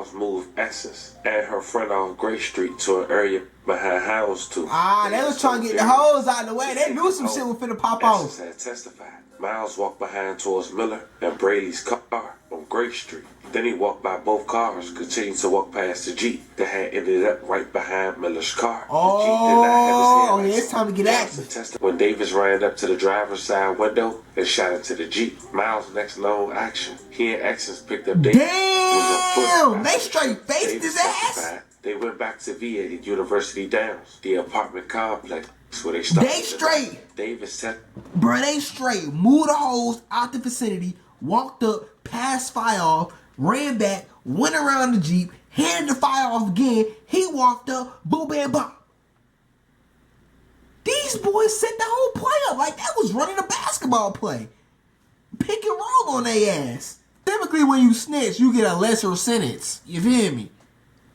Miles moved Essence and her friend off Gray Street to an area behind House too. They was trying to get the hoes out of the way. They knew some shit was finna pop off. Essence had testified. Miles walked behind towards Miller and Brady's car on Gray Street. Then he walked by both cars, continued to walk past the Jeep that had ended up right behind Miller's car. Oh, yeah, it's time to get active. When Davis ran up to the driver's side window and shot into the Jeep, Miles' next known action, he and Essence picked up Davis. Damn, they straight faced his ass. They went back to VA at University Downs, the apartment complex where they started. They straight. Davis said, "Bruh, they straight moved the hoes out the vicinity, walked up, passed fire off, ran back, went around the Jeep, handed the fire off again. He walked up, boom, bam, bam. These boys set the whole play up like that was running a basketball play. Pick and roll on their ass. Typically, when you snitch, you get a lesser sentence. You feel me?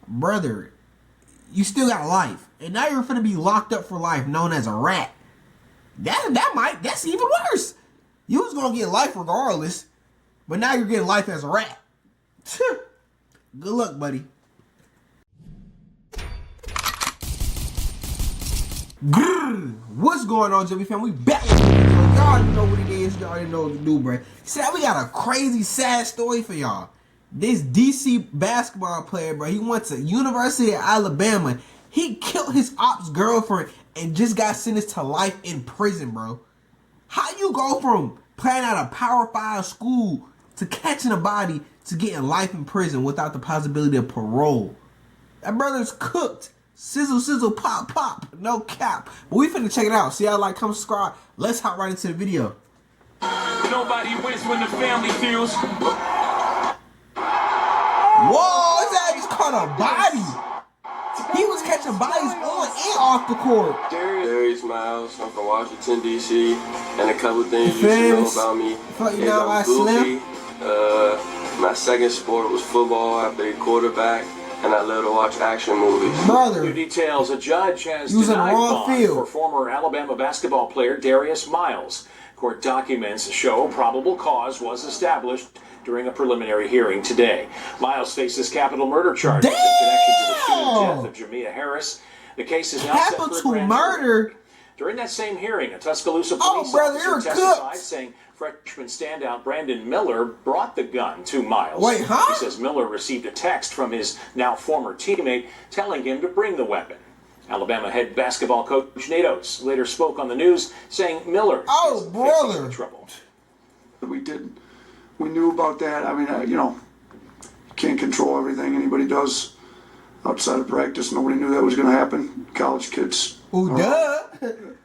Brother, you still got life. And now you're finna be locked up for life, known as a rat. That's even worse. You was gonna get life regardless, but now you're getting life as a rat. Good luck, buddy. What's going on, JB fam? We back with the video. Y'all already know what it is. Y'all already know what to do, bruh. See, we got a crazy, sad story for y'all. This DC basketball player, bro, he went to University of Alabama. He killed his ops girlfriend and just got sentenced to life in prison, bro. How you go from playing at a Power 5 school to catching a body to getting life in prison without the possibility of parole? That brother's cooked. Sizzle, sizzle, pop, pop. No cap. But we finna check it out. See how like, come subscribe. Let's hop right into the video. Nobody wins when the family feels. Whoa, his ass just caught a body. He was catching bodies on and off the court. Darius Miles, I'm from Washington, D.C. And a couple things you should know about me. You know I'm goofy. My second sport was football. I played quarterback. And I love to watch action movies. Brother. New details. A judge has Using denied wrong bond field for former Alabama basketball player Darius Miles. Court documents show probable cause was established during a preliminary hearing today. Miles faces capital murder charges in connection to the shooting death of Jamia Harris. The case is now set for a grand murder. During that same hearing, a Tuscaloosa police officer testified saying freshman standout Brandon Miller brought the gun to Miles. Wait, huh? He says Miller received a text from his now former teammate telling him to bring the weapon. Alabama head basketball coach Nate Oates later spoke on the news saying Miller is facing trouble. We knew about that. I mean, you can't control everything anybody does outside of practice. Nobody knew that was going to happen. College kids. Oh, duh.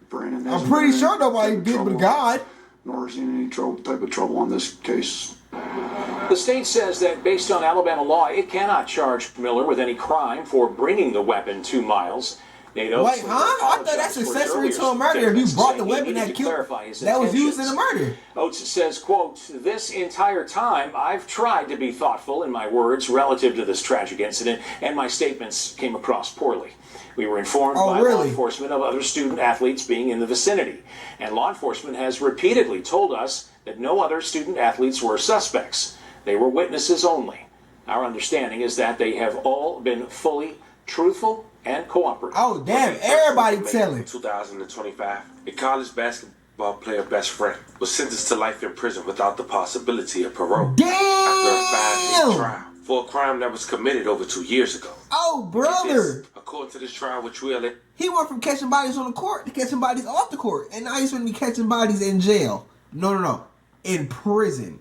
Brandon I'm pretty sure nobody did but God. Nor seen any type of trouble on this case. The state says that based on Alabama law, it cannot charge Miller with any crime for bringing the weapon to Miles. Wait, huh? I thought that's accessory to a murder if you brought the weapon that killed, that was used in the murder. Oates says, quote, "This entire time I've tried to be thoughtful in my words relative to this tragic incident, and my statements came across poorly. We were informed by law enforcement of other student athletes being in the vicinity, and law enforcement has repeatedly told us that no other student athletes were suspects. They were witnesses only. Our understanding is that they have all been fully truthful and cooperative." Oh, damn, everybody telling. 2025, a college basketball player best friend was sentenced to life in prison without the possibility of parole. Damn! After a 5-day trial for a crime that was committed over 2 years ago. Oh, brother. According to this trial, which we'll he went from catching bodies on the court to catching bodies off the court. And now he's going to be catching bodies in jail. No. In prison.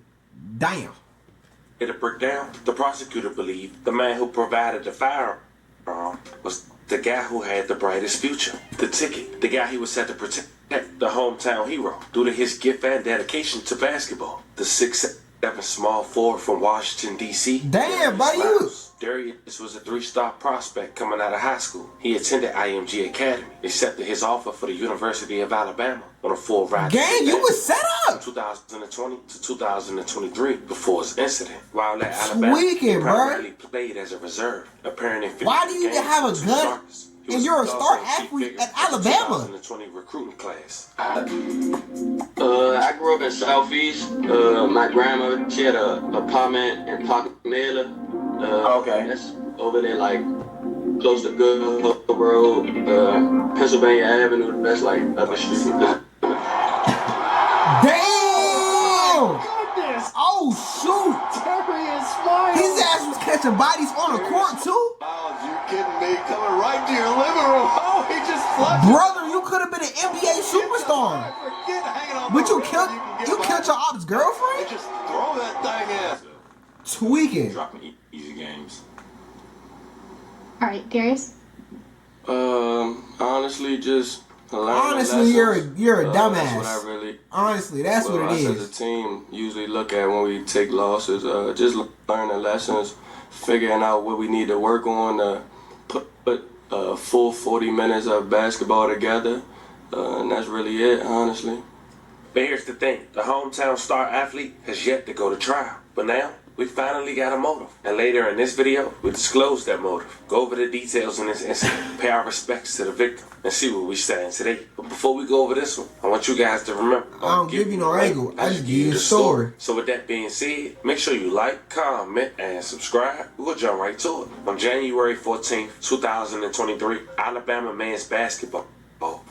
Damn. It'll break down. The prosecutor believed the man who provided the firearm was the guy who had the brightest future. The ticket. The guy he was set to protect. The hometown hero. Due to his gift and dedication to basketball. The 6'7" small forward from Washington, D.C. Damn, buddy. Darius was a 3-star prospect coming out of high school. He attended IMG Academy, accepted his offer for the University of Alabama on a full ride. Gang, you was set up! From 2020 to 2023 before his incident. While at Alabama, he primarily played as a reserve, appearing in 50 Why do you even have a gun? He And was you're a also star key athlete figure at for the Alabama. 2020 recruiting class. I grew up in Southeast. My grandmother, she had an apartment in Pocatello. Okay. That's over there, like close to Good Hope Road, Pennsylvania Avenue. That's like up the street from this. Damn! Goodness! Oh shoot! Darius Miles! His ass was catching bodies on the court too. Miles, you kidding me? Coming right to your living room. Oh, he just flushed. Brother, you could have been an NBA superstar. Forget hanging on But the you rim killed when can get you by. killed your op's Hey, girlfriend? just throw that thing in. Tweaking. Dropping easy games. All right, Darius. Honestly, just Honestly, you're a dumbass. That's what I really. Honestly, that's what it Us as a is. team usually look at when we take losses. Just learning lessons, figuring out what we need to work on to put a full 40 minutes of basketball together, and that's really it, honestly. But here's the thing. The hometown star athlete has yet to go to trial. But now, we finally got a motive. And later in this video, we disclose that motive. Go over the details in this incident, pay our respects to the victim, and see where we stand today. But before we go over this one, I want you guys to remember, I don't give you no angle. I just give you the story. So with that being said, make sure you like, comment, and subscribe. We'll jump right to it. On January 14th, 2023, Alabama men's basketball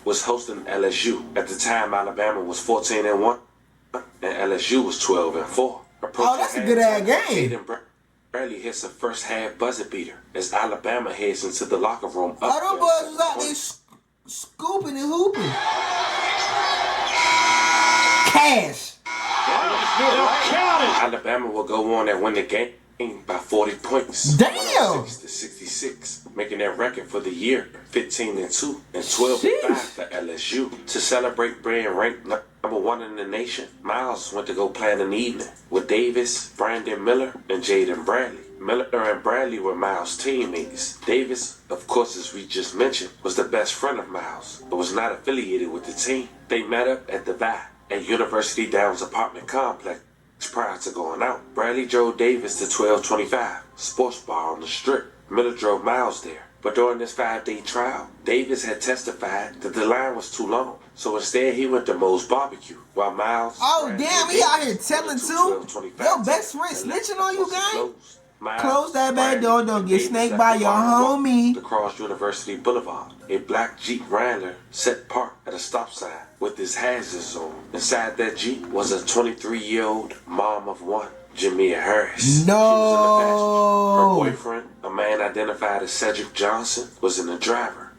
was hosting LSU. At the time, Alabama was 14-1, and LSU was 12-4. Oh, that's a good ass game. Jaden Bradley hits the first half buzzer beater as Alabama heads into the locker room. Oh, them boys was out there scooping and hooping. Cash. Alabama will go on and win the game by 40 points. Damn. 106-66, making their record for the year 15-2 and 12-5 for LSU. To celebrate being ranked number 1 in the nation, Miles went to go plan an evening with Davis, Brandon Miller, and Jaden Bradley. Miller and Bradley were Miles' teammates. Davis, of course, as we just mentioned, was the best friend of Miles, but was not affiliated with the team. They met up at the VI at University Downs apartment complex. Prior to going out, Bradley drove Davis to 1225 Sports Bar on the Strip. Miller drove Miles there. But during this 5-day trial, Davis had testified that the line was too long. So instead, he went to Moe's Barbecue. While Miles... Oh, damn, he out here telling too? Your best friend snitching on you, gang? Close that back door, don't get snaked by your homie. Across University Boulevard, a black Jeep Wrangler set parked at a stop sign with his hazards on. Inside that Jeep was a 23-year-old mom of one, Jamia Harris. No. She was in the passenger. Her boyfriend, a man identified as Cedric Johnson, was in the driver.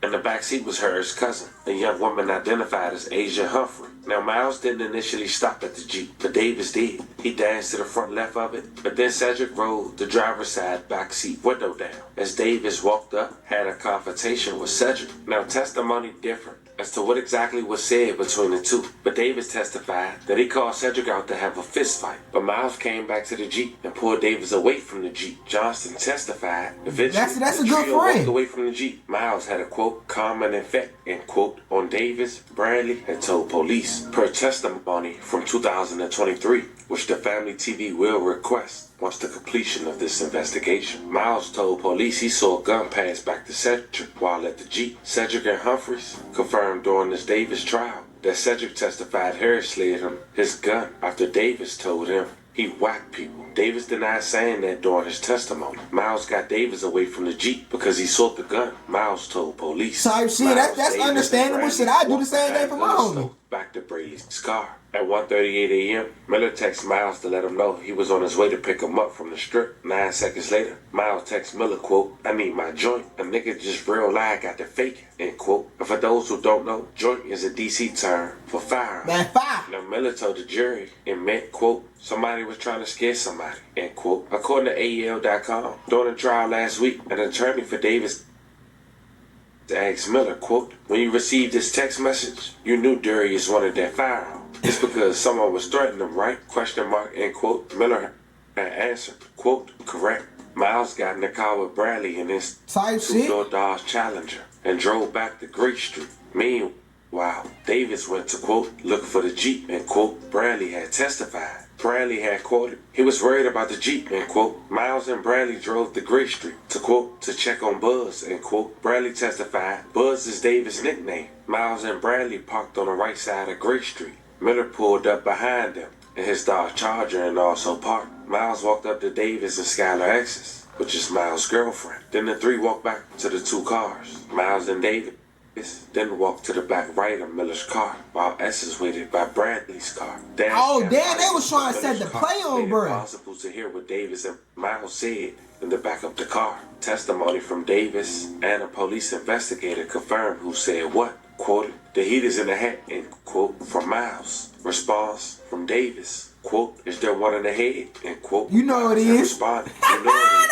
In the backseat was Harris' cousin, a young woman identified as Asia Humphrey. Now, Miles didn't initially stop at the Jeep, but Davis did. He danced to the front left of it, but then Cedric rolled the driver's side backseat window down. As Davis walked up, had a confrontation with Cedric. Now, testimony different as to what exactly was said between the two, but Davis testified that he called Cedric out to have a fist fight. But Miles came back to the Jeep and pulled Davis away from the Jeep. Johnston testified eventually That's a the good trio friend. walked away from the Jeep. Miles had a quote, calming effect, end quote, on Davis. Bradley had told police, per testimony from 2023, which the Family TV will request once the completion of this investigation. Miles told police he saw a gun pass back to Cedric while at the Jeep. Cedric and Humphreys confirmed during this Davis trial that Cedric testified Harris slid him his gun after Davis told him he whacked people. Davis denied saying that during his testimony. Miles got Davis away from the Jeep because he saw the gun. Miles told police. Type shit, that's understandable shit. I do the same thing for my homie. Back to Brady's car. At 1:38 a.m., Miller texts Miles to let him know he was on his way to pick him up from the strip. 9 seconds later, Miles texts Miller, quote, I need my joint. A nigga just real lied, got the fake, end quote. And for those who don't know, joint is a DC term for firearm. That fire. Now, Miller told the jury it meant, quote, somebody was trying to scare somebody, end quote. According to AEL.com, during the trial last week, an attorney for Davis asked Miller, quote, when you received this text message, you knew Darius wanted that firearm. It's because someone was threatening him, right? Question mark, end quote. Miller had answered, quote, correct. Miles got in the car with Bradley in his two-door Dodge Challenger and drove back to Great Street. Meanwhile, Davis went to, quote, look for the Jeep, and, quote, Bradley had testified Bradley had quoted, he was worried about the Jeep, end quote. Miles and Bradley drove to Gray Street to quote, to check on Buzz, end quote. Bradley testified, Buzz is Davis' nickname. Miles and Bradley parked on the right side of Gray Street. Miller pulled up behind them in his Dodge Charger and also parked. Miles walked up to Davis and Skylar X's, which is Miles' girlfriend. Then the three walked back to the two cars. Miles and Davis then walked to the back right of Miller's car, while Esses waited by Bradley's car. Damn, they was trying to set the play on, bro. It was possible to hear what Davis and Miles said in the back of the car. Testimony from Davis and a police investigator confirmed who said what. Quoted, the heat is in the head, end quote, from Miles. Response from Davis, quote, is there one in the head, end quote. You know it is. Responded, you know it is.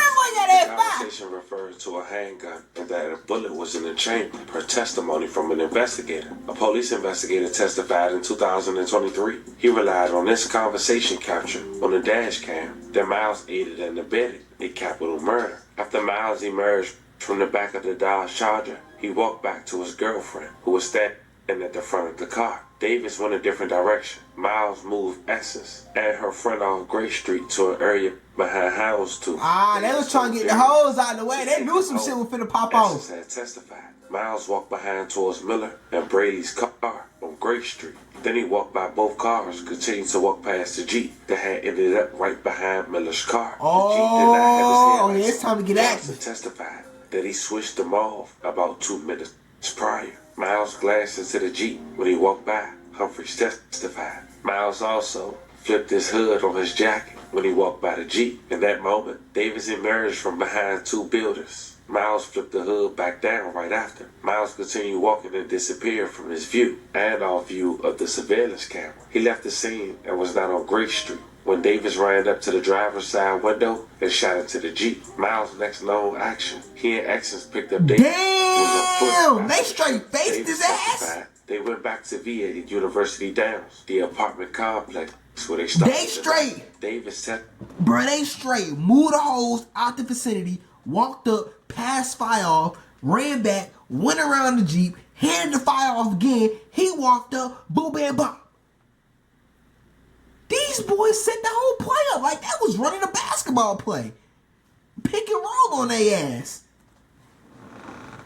The conversation refers to a handgun and that a bullet was in the chamber, per testimony from an investigator. A police investigator testified in 2023. He relied on this conversation capture on the dash cam that Miles aided and abetted a capital murder. After Miles emerged from the back of the Dodge Charger, he walked back to his girlfriend, who was standing at the front of the car. Davis went a different direction. Miles moved Essence and her friend off Gray Street to an area behind Houndstooth. They was trying to get the hose out of the way. They knew some shit was finna pop off. Essence had testified. Miles walked behind towards Miller and Brady's car on Gray Street. Then he walked by both cars, continued to walk past the Jeep that had ended up right behind Miller's car. The Jeep did not have his it's time to get active. Testified that he switched them off about 2 minutes prior. Miles glanced into the Jeep when he walked by. Humphreys testified. Miles also flipped his hood on his jacket when he walked by the Jeep. In that moment, Davis emerged from behind two buildings. Miles flipped the hood back down right after. Miles continued walking and disappeared from his view and off view of the surveillance camera. He left the scene and was not on Gray Street when Davis ran up to the driver's side window and shot into the Jeep. Miles' next known action, he and Essence picked up Davis. Damn, they straight faced his ass. They went back to VA University Downs, the apartment complex where they started. They straight. Davis said, bro, they straight moved the hose out the vicinity, walked up, passed fire off, ran back, went around the Jeep, handed the fire off again. He walked up, boom, bam, bam. These boys set the whole play up like that was running a basketball play. Pick and roll on their ass.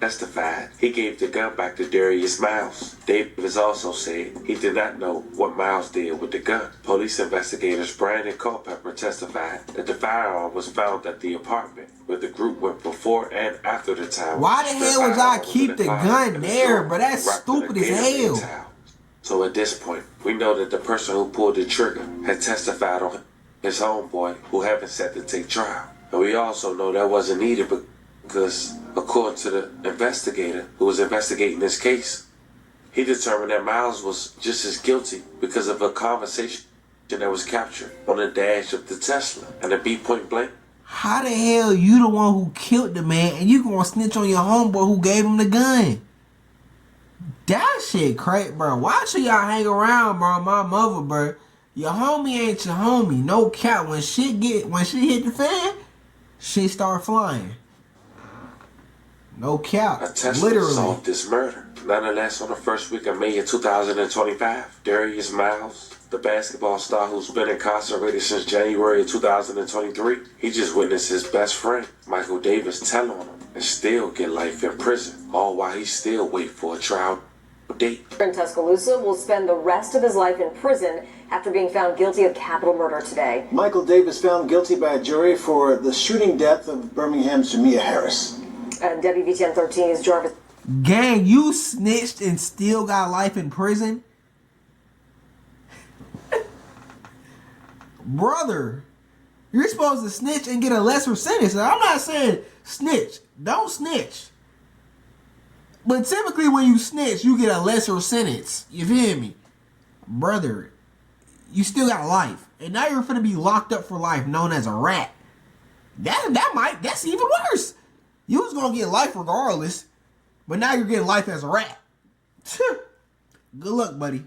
Testified, he gave the gun back to Darius Miles. Davis also said he did not know what Miles did with the gun. Police investigators Brandon Culpepper testified that the firearm was found at the apartment where the group went before and after the time. Why the hell would y'all keep the gun there, bro? That's stupid as hell. So at this point, we know that the person who pulled the trigger had testified on his homeboy who haven't set to take trial. And we also know that wasn't needed because according to the investigator who was investigating this case, he determined that Miles was just as guilty because of a conversation that was captured on the dash of the Tesla and the B point blank. How the hell you the one who killed the man and you gonna snitch on your homeboy who gave him the gun? That shit crazy, bro. Why should y'all hang around, bro? My mother, bro. Your homie ain't your homie. No cap. When shit hit the fan, shit start flying. No cap. A Tesla solved this murder. Nonetheless, on the first week of May of 2025, Darius Miles, the basketball star who's been incarcerated since January of 2023, he just witnessed his best friend, Michael Davis, tell on him and still get life in prison, all while he still wait for a trial date. In Tuscaloosa will spend the rest of his life in prison after being found guilty of capital murder today. Michael Davis found guilty by a jury for the shooting death of Birmingham's Jamia Harris. WBTN 13's Jarvis. Gang, you snitched and still got life in prison? Brother, you're supposed to snitch and get a lesser sentence. Now, I'm not saying snitch. Don't snitch. But typically when you snitch, you get a lesser sentence. You feel me? Brother, you still got life. And now you're finna be locked up for life, known as a rat. That's even worse. You was gonna get life regardless, but now you're getting life as a rat. Good luck, buddy.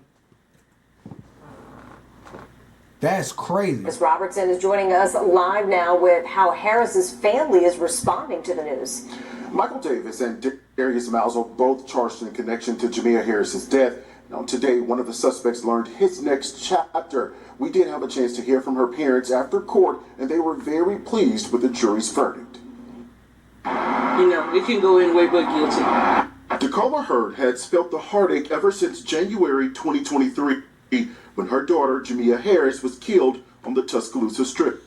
That's crazy. Ms. Robertson is joining us live now with how Harris's family is responding to the news. Michael Davis and Darius Miles are both charged in connection to Jamia Harris's death. Now, today, one of the suspects learned his next chapter. We did have a chance to hear from her parents after court, and they were very pleased with the jury's verdict. You know, it can go any way but guilty. DeCola Hurd has felt the heartache ever since January 2023, when her daughter, Jamia Harris, was killed on the Tuscaloosa Strip.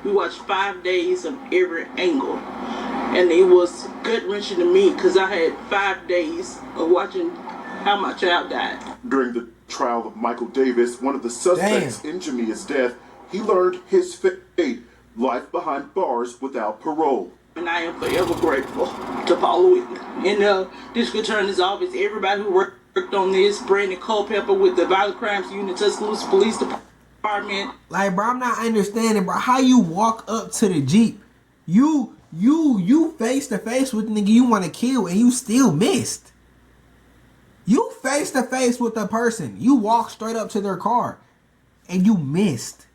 We watched 5 days of every angle, and it was gut-wrenching to me because I had 5 days of watching how my child died. During the trial of Michael Davis, one of the suspects in Jamia's death, he learned his fate, life behind bars without parole. And I am forever grateful to Paula Whitley in the district attorney's office, everybody who worked on this, Brandon Culpepper with the Violent Crimes Unit, Tuscaloosa Police Department. Like, bro, I'm not understanding, bro, how you walk up to the Jeep, you face to face with the nigga you want to kill, and you still missed. You face to face with a person, you walk straight up to their car, and you missed.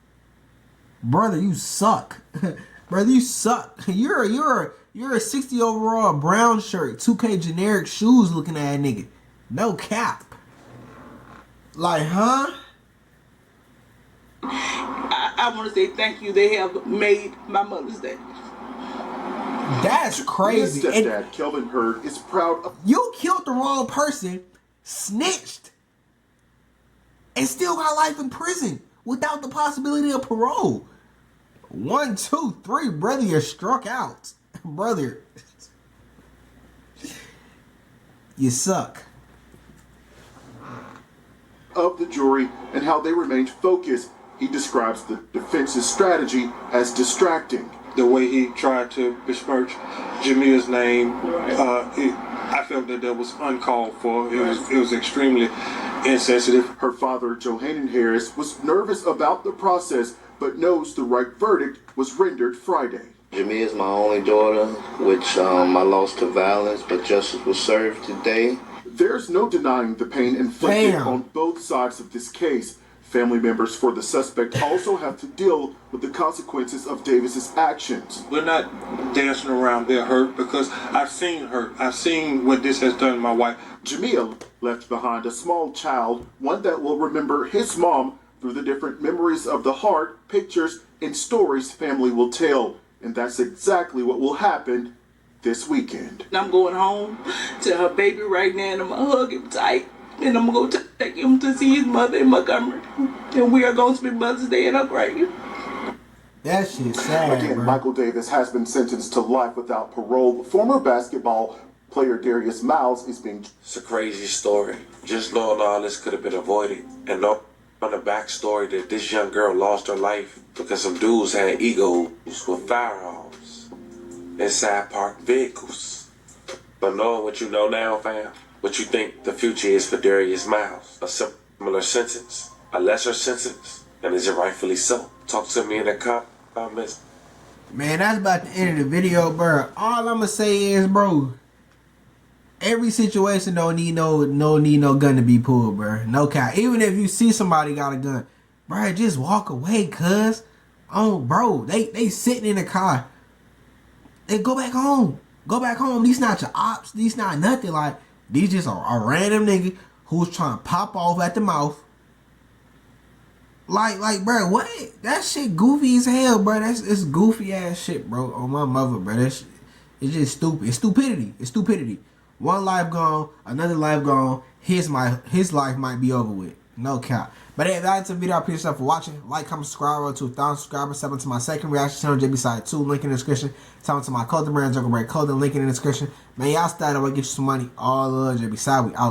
Brother, you suck. Brother, you suck. You're a 60 overall brown shirt, 2K generic shoes looking at a nigga. No cap. Like, huh? I want to say thank you. They have made my Mother's Day. That's crazy. His stepdad, Kelvin Hurd, is proud of... You killed the wrong person, snitched, and still got life in prison without the possibility of parole. 1, 2, 3, brother, you're struck out. Brother, you suck. Of the jury and how they remained focused, he describes the defense's strategy as distracting. The way he tried to besmirch Jamia's name, I felt that was uncalled for. It was extremely insensitive. Her father, Johannan Harris, was nervous about the process, but knows the right verdict was rendered Friday. Jamia is my only daughter, which I lost to violence, but justice was served today. There's no denying the pain inflicted on both sides of this case. Family members for the suspect also have to deal with the consequences of Davis's actions. We're not dancing around their hurt because I've seen hurt. I've seen what this has done to my wife. Jamia left behind a small child, one that will remember his mom through the different memories of the heart, pictures, and stories family will tell. And that's exactly what will happen this weekend. I'm going home to her baby right now, and I'm going to hug him tight. And I'm going to take him to see his mother in Montgomery. And we are going to spend Mother's Day in her grave. That shit's sad, Again, bro. Michael Davis has been sentenced to life without parole. Former basketball player Darius Miles is being... It's a crazy story. Just knowing all this could have been avoided. And knowing the backstory that this young girl lost her life because some dudes had egos with firearms inside parked vehicles. But knowing what you know now, fam, what you think the future is for Darius Miles, a similar sentence, a lesser sentence, and is it rightfully so? Talk to me in the comments. Man, that's about the end of the video, bro. All I'ma say is, bro, every situation don't need no gun to be pulled, bro. No cap. Even if you see somebody got a gun, bro, just walk away, cuz. Oh, bro, they sitting in the car. They go back home. Go back home. These not your ops. These not nothing. Like, these just a random nigga who's trying to pop off at the mouth. Like, bro, what? That shit goofy as hell, bro. It's goofy ass shit, bro. On my mother, bro. That shit, it's just stupid. It's stupidity. It's stupidity. One life gone, another life gone. His life might be over with. No cap. But hey, if that's the video, I appreciate yourself for watching. Like, comment, subscribe to 1,000 subscribers. Step into my second reaction channel, JBsiah 2. Link in the description. Tell me to my clothing brand, JungleBredClothing. Link in the description. Man, y'all started to get you some money. All love, JBsiah. We out.